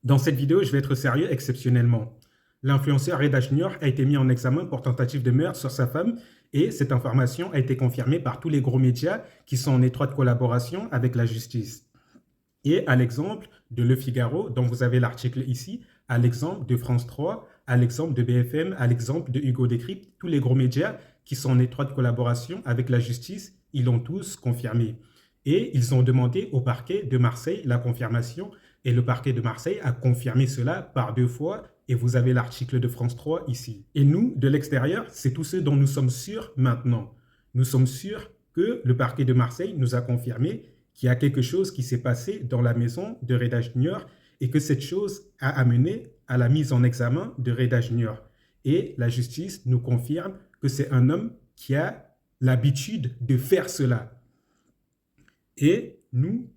Dans cette vidéo, je vais être sérieux exceptionnellement. L'influenceur Reda Junior a été mis en examen pour tentative de meurtre sur sa femme et cette information a été confirmée par tous les gros médias qui sont en étroite collaboration avec la justice. Et à l'exemple de Le Figaro, dont vous avez l'article ici, à l'exemple de France 3, à l'exemple de BFM, à l'exemple de Hugo Décrypte, tous les gros médias qui sont en étroite collaboration avec la justice, ils l'ont tous confirmé. Et ils ont demandé au parquet de Marseille la confirmation et le parquet de Marseille a confirmé cela par 2 fois et vous avez l'article de France 3 ici. Et nous, de l'extérieur, c'est tout ce dont nous sommes sûrs maintenant. Nous sommes sûrs que le parquet de Marseille nous a confirmé qu'il y a quelque chose qui s'est passé dans la maison de Reda Junior et que cette chose a amené à la mise en examen de Reda Junior. Et la justice nous confirme que c'est un homme qui a l'habitude de faire cela. Et nous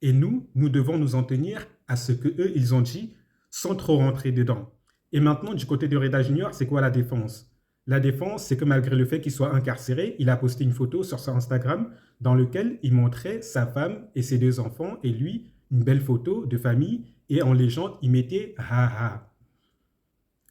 devons nous en tenir à ce qu'eux, ils ont dit sans trop rentrer dedans. Et maintenant, du côté de Reda Junior, c'est quoi la défense? La défense, c'est que malgré le fait qu'il soit incarcéré, il a posté une photo sur son Instagram dans laquelle il montrait sa femme et ses 2 enfants et lui, une belle photo de famille et en légende, il mettait « ha ha ».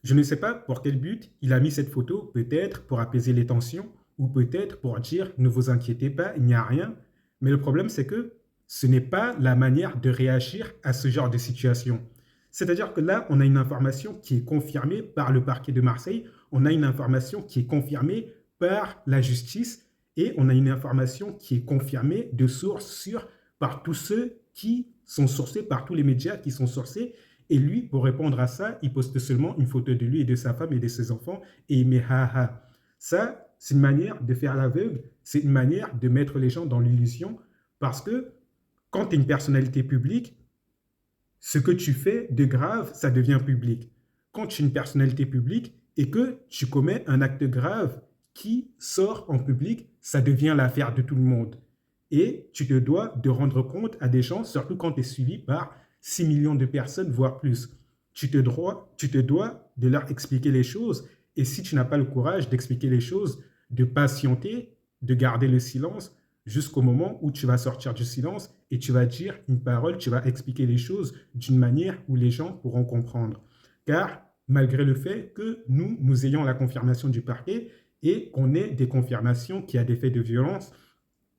Je ne sais pas pour quel but il a mis cette photo, peut-être pour apaiser les tensions ou peut-être pour dire « ne vous inquiétez pas, il n'y a rien ». Mais le problème, c'est que ce n'est pas la manière de réagir à ce genre de situation. C'est-à-dire que là, on a une information qui est confirmée par le parquet de Marseille, on a une information qui est confirmée par la justice et on a une information qui est confirmée de sources sûres par tous ceux qui sont sourcés, par tous les médias qui sont sourcés. Et lui, pour répondre à ça, il poste seulement une photo de lui et de sa femme et de ses enfants et il met ha ha. Ça, c'est une manière de faire l'aveugle, c'est une manière de mettre les gens dans l'illusion parce que quand tu es une personnalité publique, ce que tu fais de grave, ça devient public. Quand tu es une personnalité publique et que tu commets un acte grave qui sort en public, ça devient l'affaire de tout le monde. Et tu te dois de rendre compte à des gens, surtout quand tu es suivi par 6 millions de personnes, voire plus. Tu te dois de leur expliquer les choses. Et si tu n'as pas le courage d'expliquer les choses, de patienter, de garder le silence jusqu'au moment où tu vas sortir du silence et tu vas dire une parole, tu vas expliquer les choses d'une manière où les gens pourront comprendre. Car malgré le fait que nous ayons la confirmation du parquet et qu'on ait des confirmations qu'il y a des faits de violence,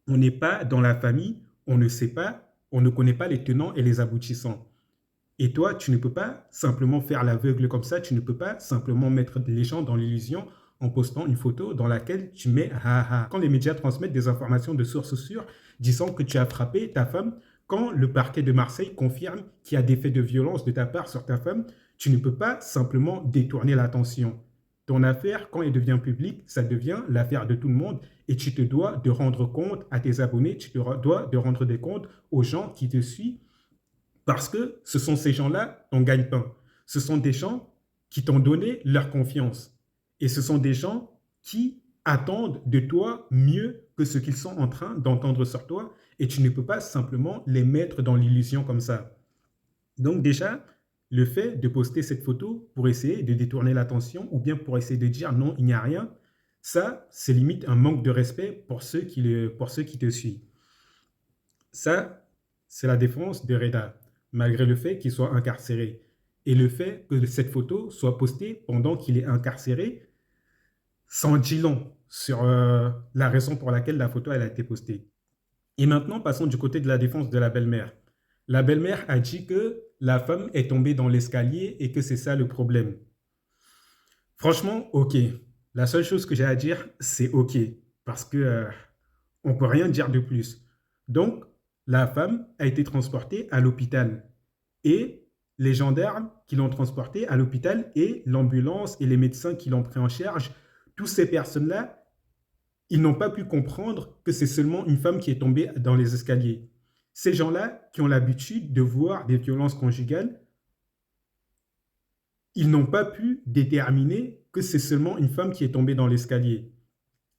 on n'est pas dans la famille, on ne sait pas, on ne connaît pas les tenants et les aboutissants. Et toi, tu ne peux pas simplement faire l'aveugle comme ça, tu ne peux pas simplement mettre les gens dans l'illusion en postant une photo dans laquelle tu mets ha ha. Quand les médias transmettent des informations de sources sûres disant que tu as frappé ta femme, quand le parquet de Marseille confirme qu'il y a des faits de violence de ta part sur ta femme, tu ne peux pas simplement détourner l'attention. Ton affaire, quand elle devient publique, ça devient l'affaire de tout le monde et tu te dois de rendre compte à tes abonnés, tu te dois de rendre des comptes aux gens qui te suivent parce que ce sont ces gens-là ton gagne-pain. Ce sont des gens qui t'ont donné leur confiance. Et ce sont des gens qui attendent de toi mieux que ce qu'ils sont en train d'entendre sur toi. Et tu ne peux pas simplement les mettre dans l'illusion comme ça. Donc déjà, le fait de poster cette photo pour essayer de détourner l'attention ou bien pour essayer de dire non, il n'y a rien, ça, c'est limite un manque de respect pour ceux qui te suivent. Ça, c'est la défense de Reda, malgré le fait qu'il soit incarcéré. Et le fait que cette photo soit postée pendant qu'il est incarcéré, s'en dit long sur la raison pour laquelle la photo elle a été postée. Et maintenant, passons du côté de la défense de la belle-mère. La belle-mère a dit que la femme est tombée dans l'escalier et que c'est ça le problème. Franchement, ok. La seule chose que j'ai à dire, c'est ok. Parce que on ne peut rien dire de plus. Donc, la femme a été transportée à l'hôpital. Et les gendarmes qui l'ont transportée à l'hôpital et l'ambulance et les médecins qui l'ont pris en charge, toutes ces personnes-là, ils n'ont pas pu comprendre que c'est seulement une femme qui est tombée dans les escaliers. Ces gens-là qui ont l'habitude de voir des violences conjugales, ils n'ont pas pu déterminer que c'est seulement une femme qui est tombée dans l'escalier.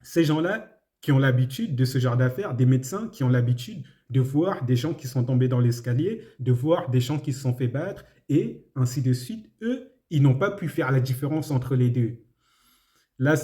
Ces gens-là qui ont l'habitude de ce genre d'affaires, des médecins qui ont l'habitude de voir des gens qui sont tombés dans l'escalier, de voir des gens qui se sont fait battre et ainsi de suite, eux, ils n'ont pas pu faire la différence entre les deux. Là,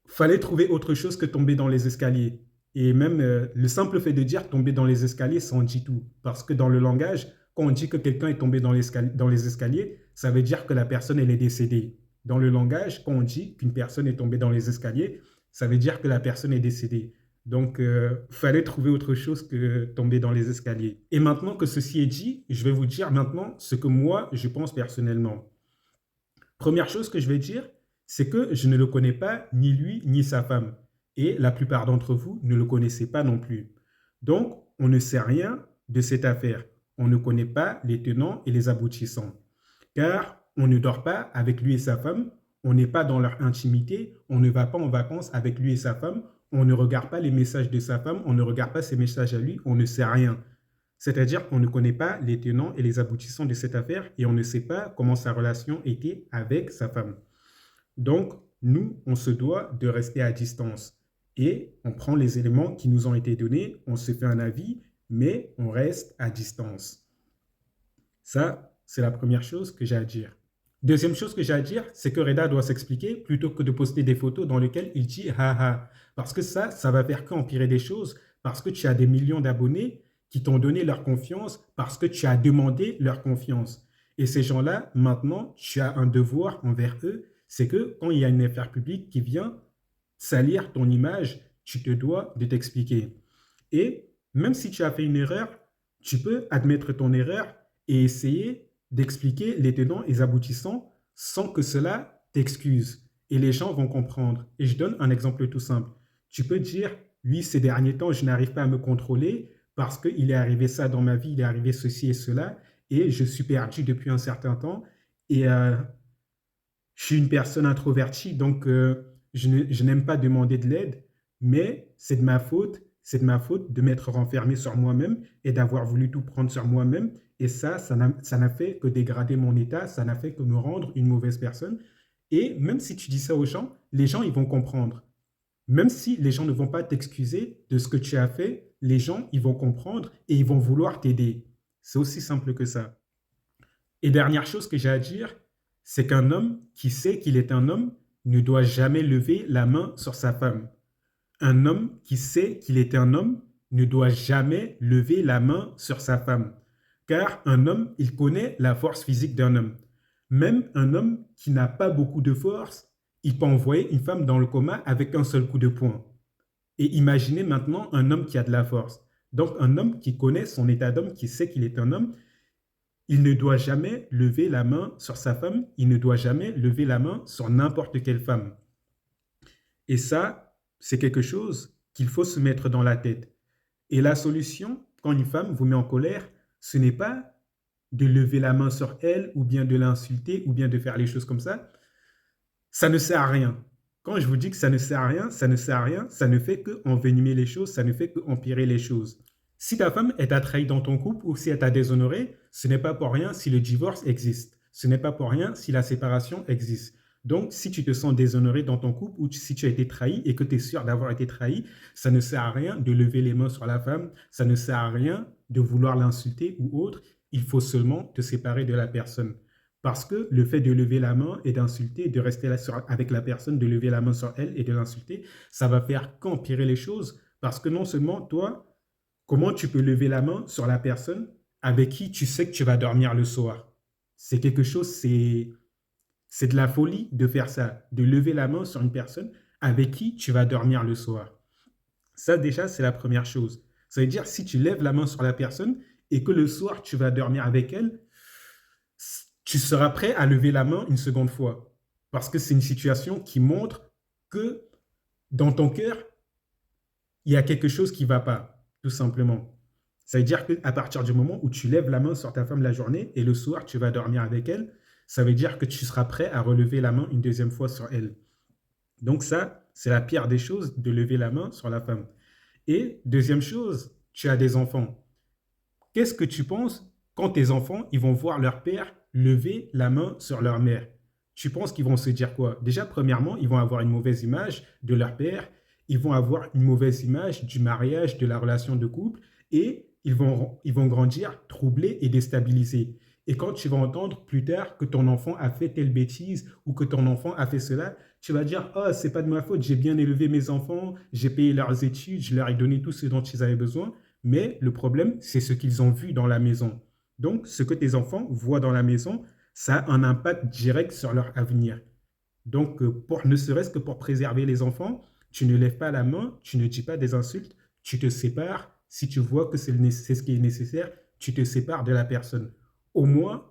fallait trouver autre chose que tomber dans les escaliers. Et même le simple fait de dire tomber dans les escaliers, ça en dit tout. Parce que dans le langage, Quand on dit que quelqu'un est tombé dans les escaliers, ça veut dire que la personne, elle est décédée. Dans le langage, quand on dit qu'une personne est tombée dans les escaliers, ça veut dire que la personne est décédée. Donc, fallait trouver autre chose que tomber dans les escaliers. Et maintenant que ceci est dit, je vais vous dire maintenant ce que moi, je pense personnellement. Première chose que je vais dire, c'est que je ne le connais pas, ni lui, ni sa femme. Et la plupart d'entre vous ne le connaissez pas non plus. Donc, on ne sait rien de cette affaire. On ne connaît pas les tenants et les aboutissants. Car on ne dort pas avec lui et sa femme, on n'est pas dans leur intimité, on ne va pas en vacances avec lui et sa femme, on ne regarde pas les messages de sa femme, on ne regarde pas ses messages à lui, on ne sait rien. C'est-à-dire qu'on ne connaît pas les tenants et les aboutissants de cette affaire et on ne sait pas comment sa relation était avec sa femme. Donc, nous, on se doit de rester à distance et on prend les éléments qui nous ont été donnés, on se fait un avis, mais on reste à distance. Ça, c'est la première chose que j'ai à dire. Deuxième chose que j'ai à dire, c'est que Reda doit s'expliquer plutôt que de poster des photos dans lesquelles il dit haha. Parce que ça va faire qu'empirer des choses, parce que tu as des millions d'abonnés qui t'ont donné leur confiance, parce que tu as demandé leur confiance. Et ces gens-là, maintenant, tu as un devoir envers eux, c'est que quand il y a une affaire publique qui vient salir ton image, tu te dois de t'expliquer. Et même si tu as fait une erreur, tu peux admettre ton erreur et essayer d'expliquer les tenants et les aboutissants sans que cela t'excuse. Et les gens vont comprendre. Et je donne un exemple tout simple. Tu peux dire, oui, ces derniers temps, je n'arrive pas à me contrôler parce qu'il est arrivé ça dans ma vie, il est arrivé ceci et cela, et je suis perdu depuis un certain temps. Et je suis une personne introvertie, donc je n'aime pas demander de l'aide, mais c'est de ma faute. C'est de ma faute de m'être renfermé sur moi-même et d'avoir voulu tout prendre sur moi-même. Et ça n'a fait que dégrader mon état, ça n'a fait que me rendre une mauvaise personne. Et même si tu dis ça aux gens, les gens, ils vont comprendre. Même si les gens ne vont pas t'excuser de ce que tu as fait, les gens, ils vont comprendre et ils vont vouloir t'aider. C'est aussi simple que ça. Et dernière chose que j'ai à dire, c'est qu'un homme qui sait qu'il est un homme ne doit jamais lever la main sur sa femme. Un homme qui sait qu'il est un homme ne doit jamais lever la main sur sa femme. Car un homme, il connaît la force physique d'un homme. Même un homme qui n'a pas beaucoup de force, il peut envoyer une femme dans le coma avec un seul coup de poing. Et imaginez maintenant un homme qui a de la force. Donc un homme qui connaît son état d'homme, qui sait qu'il est un homme, il ne doit jamais lever la main sur sa femme, il ne doit jamais lever la main sur n'importe quelle femme. Et ça, c'est quelque chose qu'il faut se mettre dans la tête. Et la solution, quand une femme vous met en colère, ce n'est pas de lever la main sur elle ou bien de l'insulter ou bien de faire les choses comme ça. Ça ne sert à rien. Quand je vous dis que ça ne sert à rien, ça ne sert à rien, ça ne fait qu'envenimer les choses, ça ne fait qu'empirer les choses. Si ta femme t'a trahi dans ton couple ou si elle t'a déshonoré, ce n'est pas pour rien si le divorce existe. Ce n'est pas pour rien si la séparation existe. Donc, si tu te sens déshonoré dans ton couple ou si tu as été trahi et que tu es sûr d'avoir été trahi, ça ne sert à rien de lever les mains sur la femme, ça ne sert à rien de vouloir l'insulter ou autre. Il faut seulement te séparer de la personne. Parce que le fait de lever la main et d'insulter, de rester là avec la personne, de lever la main sur elle et de l'insulter, ça va faire qu'empirer les choses. Parce que non seulement toi, comment tu peux lever la main sur la personne avec qui tu sais que tu vas dormir le soir? C'est quelque chose, c'est de la folie de faire ça, de lever la main sur une personne avec qui tu vas dormir le soir. Ça déjà, c'est la première chose. Ça veut dire si tu lèves la main sur la personne et que le soir tu vas dormir avec elle, tu seras prêt à lever la main une seconde fois. Parce que c'est une situation qui montre que dans ton cœur, il y a quelque chose qui ne va pas, tout simplement. Ça veut dire qu'à partir du moment où tu lèves la main sur ta femme la journée et le soir, tu vas dormir avec elle, ça veut dire que tu seras prêt à relever la main une deuxième fois sur elle. Donc ça, c'est la pire des choses, de lever la main sur la femme. Et deuxième chose, tu as des enfants. Qu'est-ce que tu penses quand tes enfants ils vont voir leur père lever la main sur leur mère? Tu penses qu'ils vont se dire quoi? Déjà, premièrement, ils vont avoir une mauvaise image de leur père, ils vont avoir une mauvaise image du mariage, de la relation de couple, et ils vont grandir troublés et déstabilisés. Et quand tu vas entendre plus tard que ton enfant a fait telle bêtise ou que ton enfant a fait cela, tu vas dire, oh, c'est pas de ma faute, j'ai bien élevé mes enfants, j'ai payé leurs études, je leur ai donné tout ce dont ils avaient besoin. Mais le problème, c'est ce qu'ils ont vu dans la maison. Donc, ce que tes enfants voient dans la maison, ça a un impact direct sur leur avenir. Donc, ne serait-ce que pour préserver les enfants, tu ne lèves pas la main, tu ne dis pas des insultes, tu te sépares. Si tu vois que c'est ce qui est nécessaire, tu te sépares de la personne. Au moins,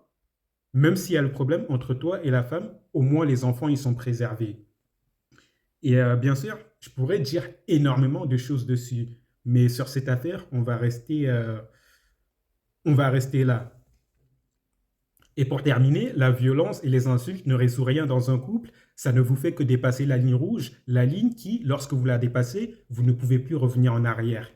même s'il y a le problème entre toi et la femme, au moins les enfants, ils sont préservés. Et bien sûr, je pourrais dire énormément de choses dessus, mais sur cette affaire, on va rester là. Et pour terminer, la violence et les insultes ne résout rien dans un couple. Ça ne vous fait que dépasser la ligne rouge, la ligne qui, lorsque vous la dépassez, vous ne pouvez plus revenir en arrière.